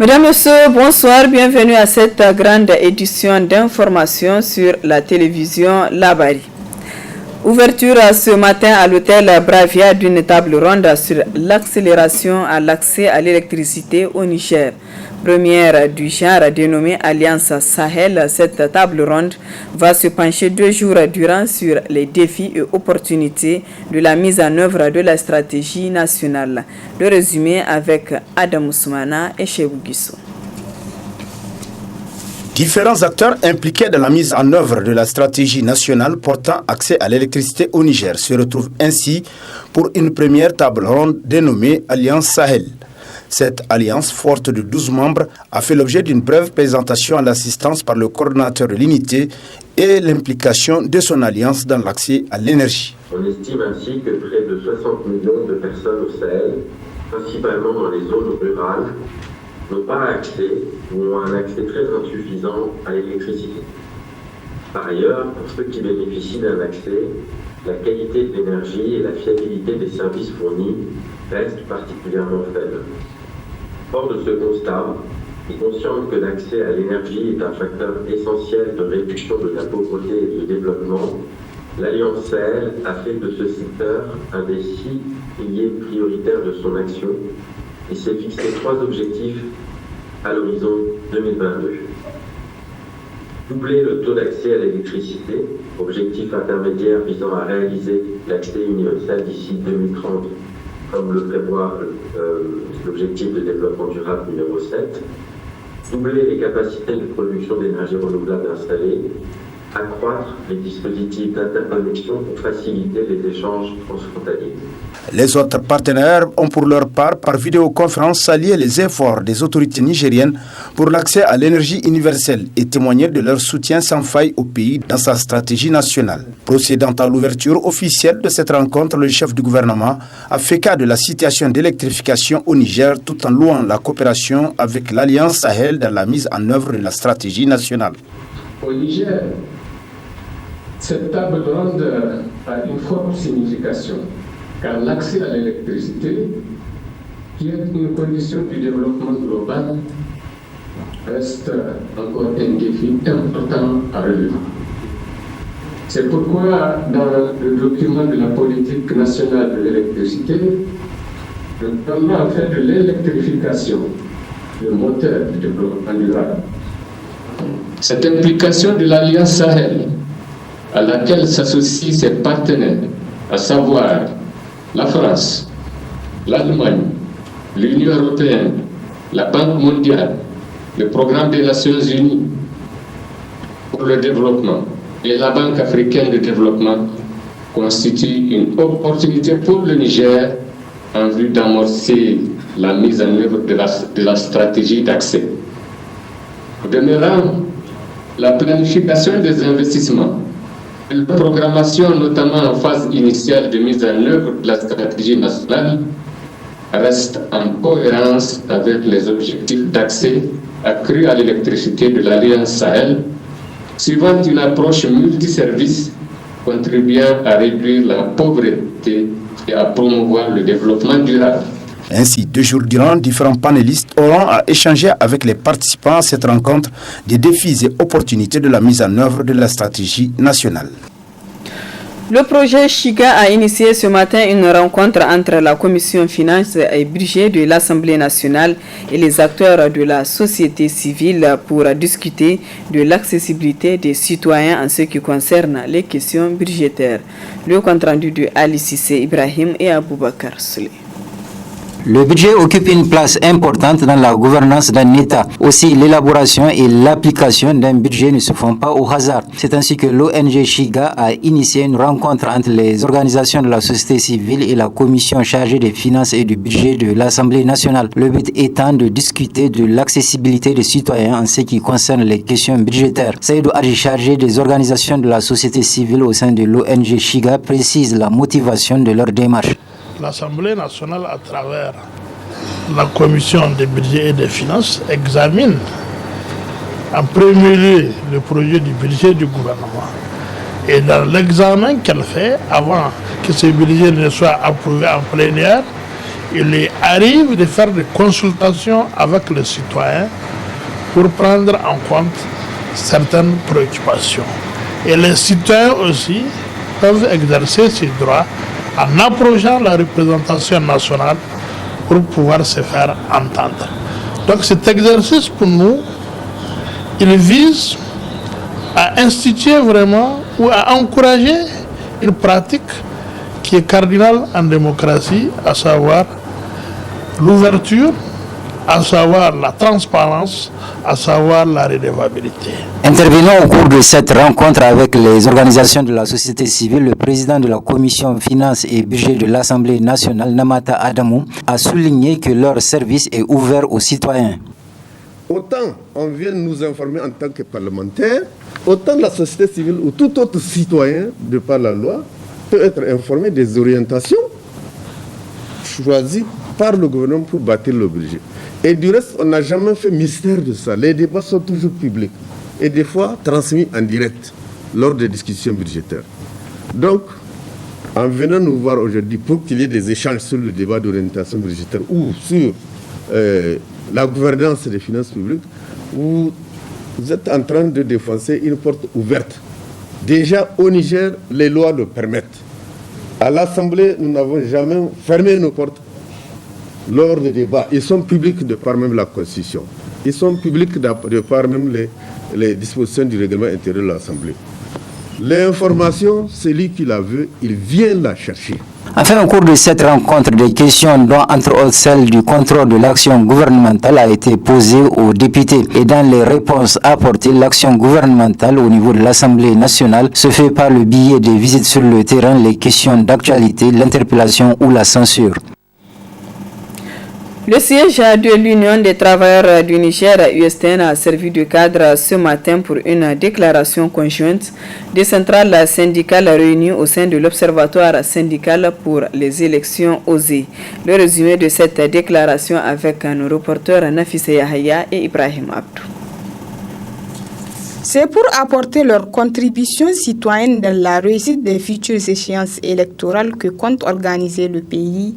Mesdames, Messieurs, bonsoir, bienvenue à cette grande édition d'information sur la télévision Labari. Ouverture ce matin à l'hôtel Bravia d'une table ronde sur l'accélération à l'accès à l'électricité au Niger. Première du genre dénommée Alliance Sahel, cette table ronde va se pencher 2 jours durant sur les défis et opportunités de la mise en œuvre de la stratégie nationale. Le résumé avec Adam Ousmana et Chebou Guissou. Différents acteurs impliqués dans la mise en œuvre de la stratégie nationale portant accès à l'électricité au Niger se retrouvent ainsi pour une première table ronde dénommée Alliance Sahel. Cette alliance forte de 12 membres a fait l'objet d'une brève présentation à l'assistance par le coordonnateur de l'unité et l'implication de son alliance dans l'accès à l'énergie. On estime ainsi que près de 60 millions de personnes au Sahel, principalement dans les zones rurales, n'ont pas accès ou ont un accès très insuffisant à l'électricité. Par ailleurs, pour ceux qui bénéficient d'un accès, la qualité de l'énergie et la fiabilité des services fournis restent particulièrement faibles. Fort de ce constat, et conscient que l'accès à l'énergie est un facteur essentiel de réduction de la pauvreté et de développement, l'Alliance Sahel a fait de ce secteur un des 6 piliers prioritaires de son action et s'est fixé 3 objectifs à l'horizon 2022. Doubler le taux d'accès à l'électricité, objectif intermédiaire visant à réaliser l'accès universel d'ici 2030, comme le prévoit l'objectif de développement durable numéro 7. Doubler les capacités de production d'énergie renouvelable installées. Accroître les dispositifs d'interconnexion pour faciliter les échanges transfrontaliers. Les autres partenaires ont pour leur part, par vidéoconférence, salué les efforts des autorités nigériennes pour l'accès à l'énergie universelle et témoigné de leur soutien sans faille au pays dans sa stratégie nationale. Procédant à l'ouverture officielle de cette rencontre, le chef du gouvernement a fait cas de la situation d'électrification au Niger tout en louant la coopération avec l'Alliance Sahel dans la mise en œuvre de la stratégie nationale. Au Niger, cette table ronde a une forte signification, car l'accès à l'électricité, qui est une condition du développement global, reste encore un défi important à relever. C'est pourquoi, dans le document de la politique nationale de l'électricité, le gouvernement a fait de l'électrification le moteur du développement durable. Cette implication de l'Alliance Sahel, à laquelle s'associent ses partenaires, à savoir la France, l'Allemagne, l'Union européenne, la Banque mondiale, le Programme des Nations unies pour le développement et la Banque africaine de développement, constitue une opportunité pour le Niger en vue d'amorcer la mise en œuvre de la stratégie d'accès. Au demeurant, la planification des investissements et la programmation, notamment en phase initiale de mise en œuvre de la stratégie nationale, restent en cohérence avec les objectifs d'accès accru à l'électricité de l'Alliance Sahel, suivant une approche multiservice contribuant à réduire la pauvreté et à promouvoir le développement durable. Ainsi, 2 jours durant, différents panélistes auront à échanger avec les participants à cette rencontre des défis et opportunités de la mise en œuvre de la stratégie nationale. Le projet Chiga a initié ce matin une rencontre entre la Commission Finances et Budget de l'Assemblée nationale et les acteurs de la société civile pour discuter de l'accessibilité des citoyens en ce qui concerne les questions budgétaires. Le compte-rendu de Ali Sissé Ibrahim et Aboubakar Souley. Le budget occupe une place importante dans la gouvernance d'un État. Aussi, l'élaboration et l'application d'un budget ne se font pas au hasard. C'est ainsi que l'ONG Chiga a initié une rencontre entre les organisations de la société civile et la commission chargée des finances et du budget de l'Assemblée nationale. Le but étant de discuter de l'accessibilité des citoyens en ce qui concerne les questions budgétaires. Saïdou Adji, chargé des organisations de la société civile au sein de l'ONG Chiga, précise la motivation de leur démarche. L'Assemblée nationale, à travers la commission des budgets et des finances, examine en premier lieu le projet du budget du gouvernement. Et dans l'examen qu'elle fait, avant que ce budget ne soit approuvé en plénière, il arrive de faire des consultations avec les citoyens pour prendre en compte certaines préoccupations. Et les citoyens aussi peuvent exercer ces droits en approchant la représentation nationale pour pouvoir se faire entendre. Donc cet exercice pour nous, il vise à instituer vraiment ou à encourager une pratique qui est cardinale en démocratie, à savoir l'ouverture, à savoir la transparence, à savoir la redevabilité. Intervenant au cours de cette rencontre avec les organisations de la société civile, le président de la commission finances et budget de l'Assemblée nationale, Namata Adamou, a souligné que leur service est ouvert aux citoyens. Autant on vient nous informer en tant que parlementaires, autant la société civile ou tout autre citoyen, de par la loi, peut être informé des orientations choisies par le gouvernement pour bâtir le budget. Et du reste, on n'a jamais fait mystère de ça. Les débats sont toujours publics et des fois transmis en direct lors des discussions budgétaires. Donc, en venant nous voir aujourd'hui pour qu'il y ait des échanges sur le débat d'orientation budgétaire ou sur la gouvernance des finances publiques, vous êtes en train de défoncer une porte ouverte. Déjà, au Niger, les lois le permettent. À l'Assemblée, nous n'avons jamais fermé nos portes lors des débats. Ils sont publics de par même la Constitution. Ils sont publics de par même les dispositions du règlement intérieur de l'Assemblée. L'information, celui qui la veut, il vient la chercher. Enfin, au cours de cette rencontre, des questions, dont entre autres celle du contrôle de l'action gouvernementale, a été posée aux députés. Et dans les réponses apportées, l'action gouvernementale au niveau de l'Assemblée nationale se fait par le biais des visites sur le terrain, les questions d'actualité, l'interpellation ou la censure. Le siège de l'Union des travailleurs du Niger à USTN a servi de cadre ce matin pour une déclaration conjointe des centrales syndicales réunies au sein de l'Observatoire syndical pour les élections OSE. Le résumé de cette déclaration avec nos reporters Nafisa Yahaya et Ibrahim Abdou. C'est pour apporter leur contribution citoyenne dans la réussite des futures échéances électorales que compte organiser le pays,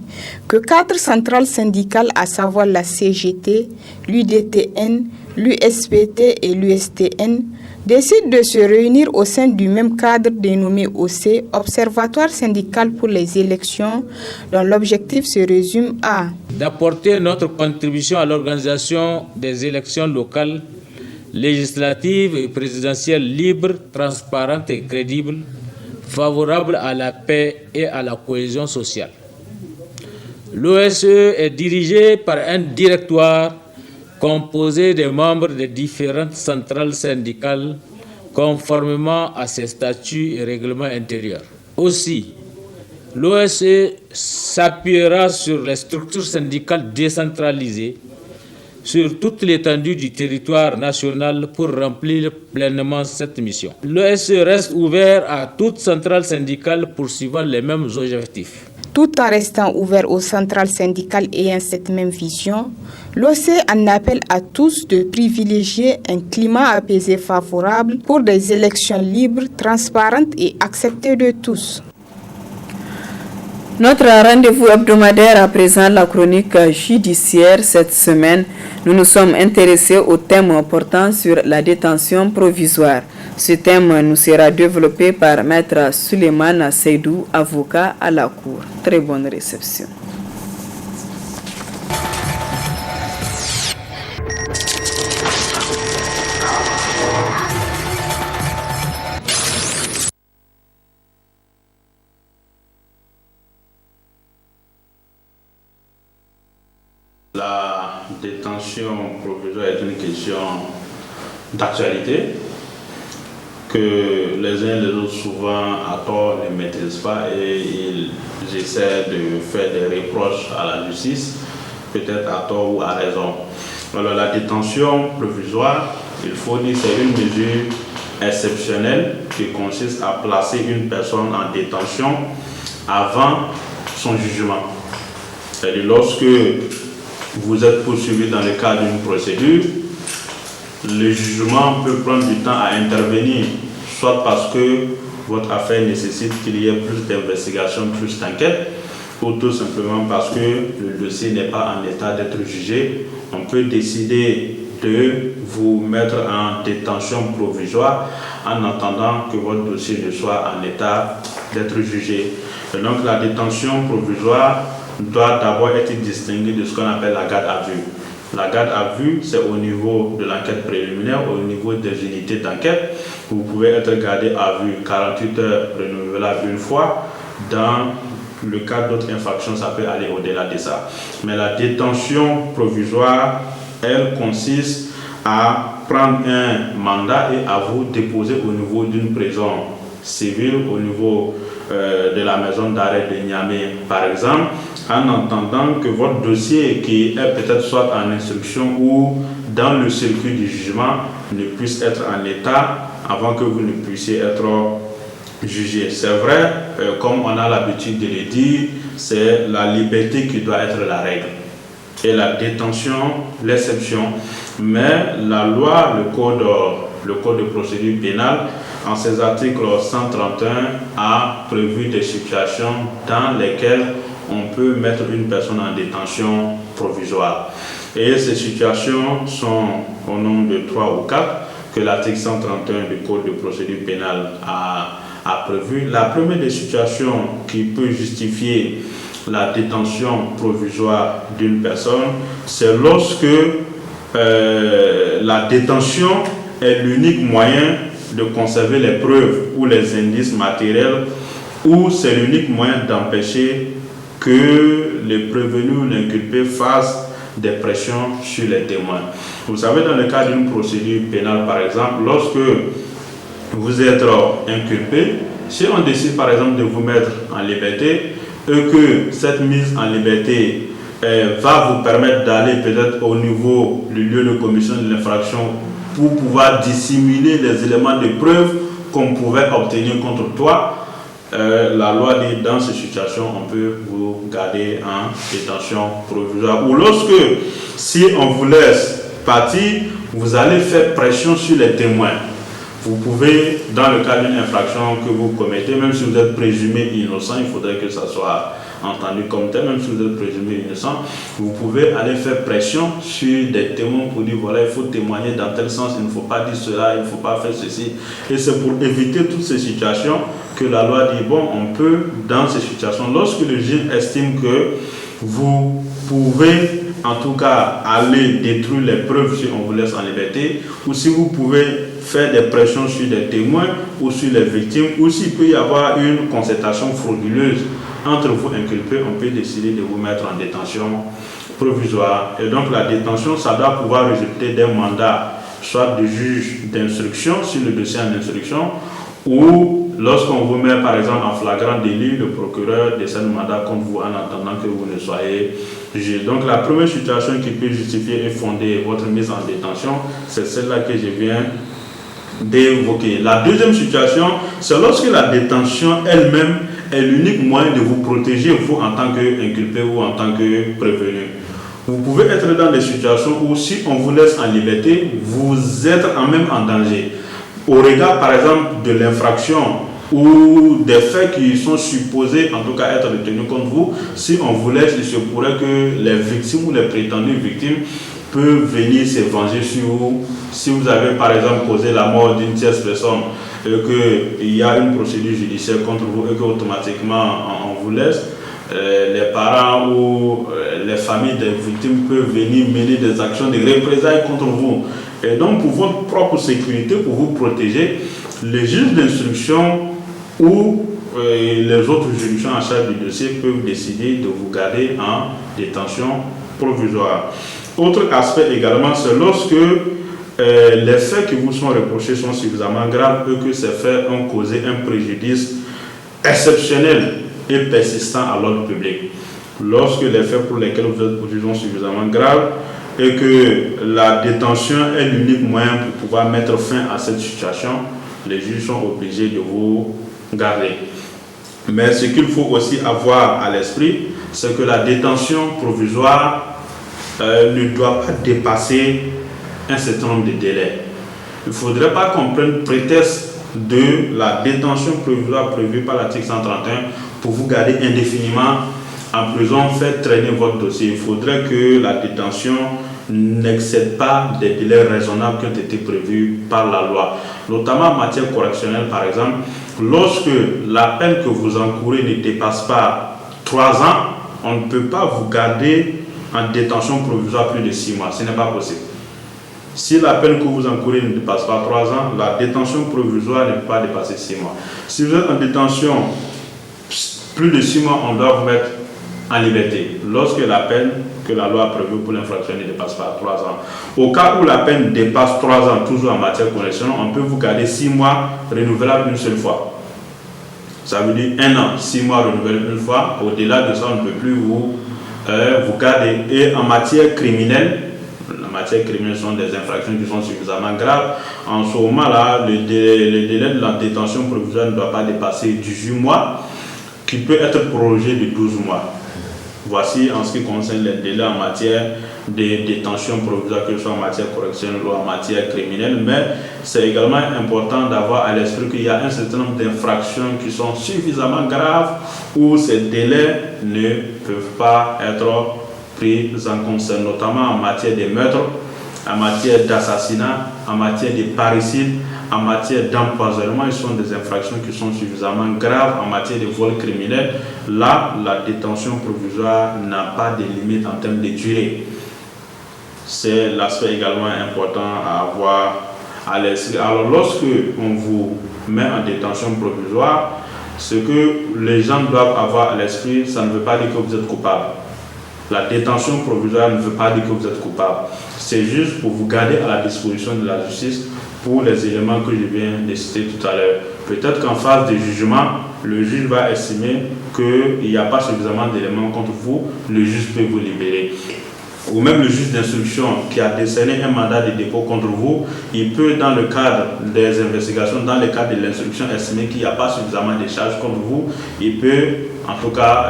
que 4 centrales syndicales, à savoir la CGT, l'UDTN, l'USPT et l'USTN, décident de se réunir au sein du même cadre dénommé OC, Observatoire syndical pour les élections, dont l'objectif se résume à d'apporter notre contribution à l'organisation des élections locales, législatives et présidentielles libres, transparentes et crédibles, favorables à la paix et à la cohésion sociale. L'OSE est dirigé par un directoire composé des membres des différentes centrales syndicales conformément à ses statuts et règlements intérieurs. Aussi, l'OSE s'appuiera sur les structures syndicales décentralisées sur toute l'étendue du territoire national pour remplir pleinement cette mission. L'OSE reste ouvert à toute centrale syndicale poursuivant les mêmes objectifs. Tout en restant ouvert aux centrales syndicales ayant cette même vision, l'OC en appelle à tous de privilégier un climat apaisé favorable pour des élections libres, transparentes et acceptées de tous. Notre rendez-vous hebdomadaire à présent, la chronique judiciaire. Cette semaine, nous nous sommes intéressés au thème portant sur la détention provisoire. Ce thème nous sera développé par Maître Suleiman Seydou, avocat à la Cour. Très bonne réception. La détention provisoire est une question d'actualité que les uns et les autres souvent à tort ne maîtrisent pas et ils essaient de faire des reproches à la justice, peut-être à tort ou à raison. Alors la détention provisoire, il faut dire, c'est une mesure exceptionnelle qui consiste à placer une personne en détention avant son jugement. C'est-à-dire lorsque vous êtes poursuivi dans le cadre d'une procédure, le jugement peut prendre du temps à intervenir, soit parce que votre affaire nécessite qu'il y ait plus d'investigation, plus d'enquête, ou tout simplement parce que le dossier n'est pas en état d'être jugé, on peut décider de vous mettre en détention provisoire en attendant que votre dossier ne soit en état d'être jugé. Et donc la détention provisoire doit d'abord être distinguée de ce qu'on appelle la garde à vue. La garde à vue, c'est au niveau de l'enquête préliminaire, au niveau des unités d'enquête. Vous pouvez être gardé à vue 48 heures renouvelable une fois. Dans le cas d'autres infractions, ça peut aller au-delà de ça. Mais la détention provisoire, elle consiste à prendre un mandat et à vous déposer au niveau d'une prison civile, au niveau de la maison d'arrêt de Niamey, par exemple, en entendant que votre dossier, qui est peut-être soit en instruction ou dans le circuit du jugement, ne puisse être en état avant que vous ne puissiez être jugé. C'est vrai, comme on a l'habitude de le dire, c'est la liberté qui doit être la règle et la détention l'exception. Mais la loi, le code de procédure pénale, en ses articles 131, a prévu des situations dans lesquelles on peut mettre une personne en détention provisoire. Et ces situations sont au nombre de 3 ou 4 que l'article 131 du code de procédure pénale a prévu. La première des situations qui peut justifier la détention provisoire d'une personne, c'est lorsque la détention est l'unique moyen de conserver les preuves ou les indices matériels, ou c'est l'unique moyen d'empêcher que les prévenus ou l'inculpé fassent des pressions sur les témoins. Vous savez, dans le cas d'une procédure pénale, par exemple, lorsque vous êtes inculpé, si on décide par exemple de vous mettre en liberté et que cette mise en liberté va vous permettre d'aller peut-être au niveau du lieu de commission de l'infraction pour pouvoir dissimuler les éléments de preuve qu'on pouvait obtenir contre toi, la loi dit dans ces situations on peut vous garder en détention provisoire. Ou lorsque, si on vous laisse partir, vous allez faire pression sur les témoins. Vous pouvez, dans le cas d'une infraction que vous commettez, même si vous êtes présumé innocent, il faudrait que ça soit entendu comme tel, même si vous êtes présumé innocent, vous pouvez aller faire pression sur des témoins pour dire voilà, il faut témoigner dans tel sens, il ne faut pas dire cela, il ne faut pas faire ceci. Et c'est pour éviter toutes ces situations que la loi dit bon, on peut, dans ces situations, lorsque le juge estime que vous pouvez en tout cas aller détruire les preuves si on vous laisse en liberté, ou si vous pouvez faire des pressions sur des témoins ou sur les victimes, ou s'il peut y avoir une concertation frauduleuse entre vous inculpés, on peut décider de vous mettre en détention provisoire. Et donc la détention, ça doit pouvoir résulter d'un mandat, soit de juge d'instruction sur le dossier en instruction, ou lorsqu'on vous met par exemple en flagrant délit, le procureur décerne mandat contre vous en attendant que vous ne soyez jugé. Donc la première situation qui peut justifier et fonder votre mise en détention, c'est celle-là que je viens d'évoquer. La deuxième situation, c'est lorsque la détention elle-même est l'unique moyen de vous protéger, vous en tant qu'inculpé ou en tant que prévenu. Vous pouvez être dans des situations où si on vous laisse en liberté, vous êtes même en danger. Au regard par exemple de l'infraction ou des faits qui sont supposés en tout cas être retenus contre vous, si on vous laisse, il se pourrait que les victimes ou les prétendues victimes peuvent venir se venger sur vous. Si vous avez par exemple causé la mort d'une tierce personne et qu'il y a une procédure judiciaire contre vous et qu'automatiquement on vous laisse, les parents ou les familles des victimes peuvent venir mener des actions de représailles contre vous. Et donc pour votre propre sécurité, pour vous protéger, les juges d'instruction ou les autres juridictions en charge du dossier peuvent décider de vous garder en détention provisoire. Autre aspect également, c'est lorsque les faits qui vous sont reprochés sont suffisamment graves et que ces faits ont causé un préjudice exceptionnel et persistant à l'ordre public. Lorsque les faits pour lesquels vous êtes poursuivis sont suffisamment graves et que la détention est l'unique moyen pour pouvoir mettre fin à cette situation, les juges sont obligés de vous garder. Mais ce qu'il faut aussi avoir à l'esprit, c'est que la détention provisoire ne doit pas dépasser un certain nombre de délais. Il ne faudrait pas qu'on prenne prétexte de la détention provisoire prévue par l'article 131 pour vous garder indéfiniment en prison, faites traîner votre dossier. Il faudrait que la détention n'excède pas des délais raisonnables qui ont été prévus par la loi. Notamment en matière correctionnelle, par exemple, lorsque la peine que vous encourez ne dépasse pas 3 ans, on ne peut pas vous garder en détention provisoire plus de 6 mois. Ce n'est pas possible. Si la peine que vous encourez ne dépasse pas 3 ans, la détention provisoire ne peut pas dépasser 6 mois. Si vous êtes en détention plus de 6 mois, on doit vous mettre en liberté lorsque la peine que la loi a prévue pour l'infraction ne dépasse pas 3 ans. Au cas où la peine dépasse 3 ans, toujours en matière correctionnelle, on peut vous garder 6 mois renouvelables une seule fois. Ça veut dire 1 an, 6 mois renouvelables une fois. Au-delà de ça, on ne peut plus vous garder. Et en matière criminelle, sont des infractions qui sont suffisamment graves. En ce moment-là, le délai de la détention provisoire ne doit pas dépasser 18 mois, qui peut être prorogé de 12 mois. Voici en ce qui concerne les délais en matière de détention provisoire, que ce soit en matière correctionnelle ou en matière criminelle. Mais c'est également important d'avoir à l'esprit qu'il y a un certain nombre d'infractions qui sont suffisamment graves où ces délais ne peuvent pas être pris en compte, notamment en matière de meurtre, en matière d'assassinat, en matière de parricide, en matière d'empoisonnement. Ils sont des infractions qui sont suffisamment graves. En matière de vol criminel, là, la détention provisoire n'a pas de limite en termes de durée. C'est l'aspect également important à avoir à l'esprit. Alors, lorsque on vous met en détention provisoire, ce que les gens doivent avoir à l'esprit, ça ne veut pas dire que vous êtes coupable. La détention provisoire ne veut pas dire que vous êtes coupable. C'est juste pour vous garder à la disposition de la justice pour les éléments que je viens de citer tout à l'heure. Peut-être qu'en phase de jugement, le juge va estimer qu'il n'y a pas suffisamment d'éléments contre vous, le juge peut vous libérer. Ou même le juge d'instruction qui a décerné un mandat de dépôt contre vous, il peut, dans le cadre des investigations, dans le cadre de l'instruction, estimer qu'il n'y a pas suffisamment de charges contre vous, il peut en tout cas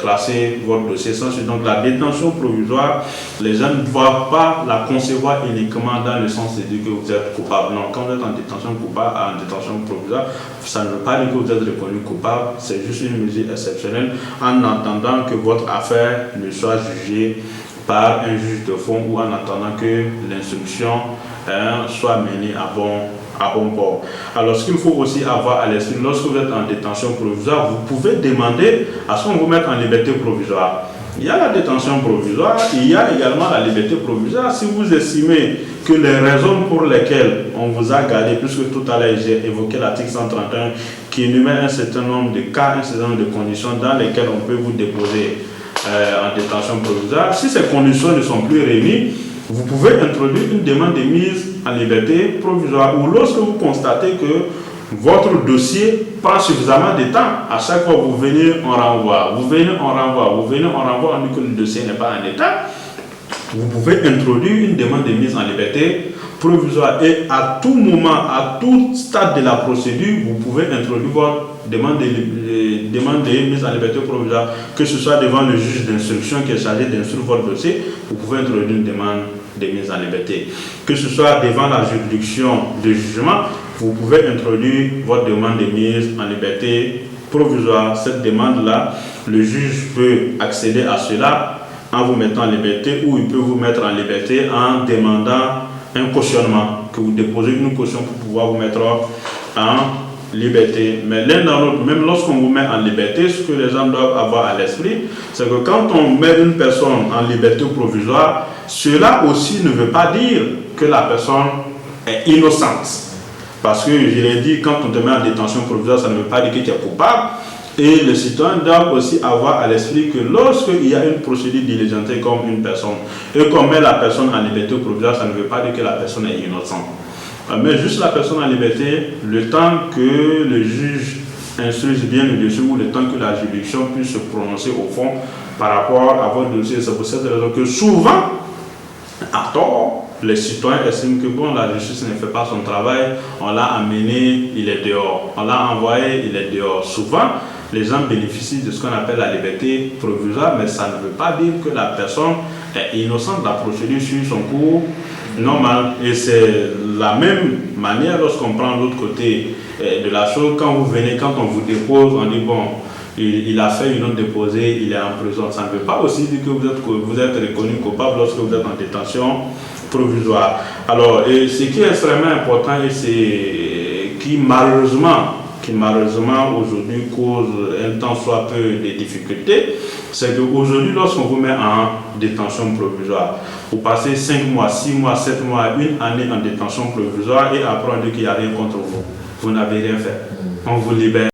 classer votre dossier sans suite. Donc la détention provisoire, les gens ne doivent pas la concevoir uniquement dans le sens de dire que vous êtes coupable. Non, quand vous êtes en détention coupable, en détention provisoire, ça ne veut pas dire que vous êtes reconnu coupable, c'est juste une mesure exceptionnelle en attendant que votre affaire ne soit jugée par un juge de fond ou en attendant que l'instruction soit menée à bon port. Alors, ce qu'il faut aussi avoir à l'esprit, lorsque vous êtes en détention provisoire, vous pouvez demander à ce qu'on vous mette en liberté provisoire. Il y a la détention provisoire, il y a également la liberté provisoire. Si vous estimez que les raisons pour lesquelles on vous a gardé, puisque tout à l'heure j'ai évoqué l'article 131 qui énumère un certain nombre de cas, un certain nombre de conditions dans lesquelles on peut vous déposer en détention provisoire. Si ces conditions ne sont plus réunies, vous pouvez introduire une demande de mise en liberté provisoire. Ou lorsque vous constatez que votre dossier prend suffisamment de temps, à chaque fois vous venez, on renvoie, vous venez, on renvoie, vous venez, on renvoie, on dit que le dossier n'est pas en état, vous pouvez introduire une demande de mise en liberté provisoire. Et à tout moment, à tout stade de la procédure, vous pouvez introduire votre demande de mise en liberté provisoire, que ce soit devant le juge d'instruction qui est chargé d'instruire votre dossier, vous pouvez introduire une demande de mise en liberté. Que ce soit devant la juridiction de jugement, vous pouvez introduire votre demande de mise en liberté provisoire. Cette demande-là, le juge peut accéder à cela en vous mettant en liberté, ou il peut vous mettre en liberté en demandant un cautionnement, que vous déposez une caution pour pouvoir vous mettre en liberté. Mais l'un dans l'autre, même lorsqu'on vous met en liberté, ce que les gens doivent avoir à l'esprit, c'est que quand on met une personne en liberté provisoire, cela aussi ne veut pas dire que la personne est innocente. Parce que, je l'ai dit, quand on te met en détention provisoire, ça ne veut pas dire que tu es coupable. Et les citoyens doivent aussi avoir à l'esprit que lorsqu'il y a une procédure diligentée comme une personne et qu'on met la personne en liberté provisoire, ça ne veut pas dire que la personne est innocente. Mais juste la personne en liberté, le temps que le juge instruise bien le dossier ou le temps que la juridiction puisse se prononcer au fond par rapport à votre dossier. C'est pour cette raison que souvent, à tort, les citoyens estiment que bon, la justice ne fait pas son travail, on l'a amené, il est dehors. On l'a envoyé, il est dehors. Souvent, les gens bénéficient de ce qu'on appelle la liberté provisoire, mais ça ne veut pas dire que la personne est innocente. La procédure suit son cours normal. Et c'est la même manière lorsqu'on prend l'autre côté de la chose. Quand vous venez, quand on vous dépose, on dit bon, il a fait une non déposée, il est en prison. Ça ne veut pas aussi dire que vous êtes reconnu coupable lorsque vous êtes en détention provisoire. Alors, et ce qui est extrêmement important et c'est qui malheureusement aujourd'hui cause un temps soit peu de difficultés, c'est qu'aujourd'hui, lorsqu'on vous met en détention provisoire, vous passez 5 mois, 6 mois, 7 mois, 1 année en détention provisoire et après on dit qu'il n'y a rien contre vous. Vous n'avez rien fait. On vous libère.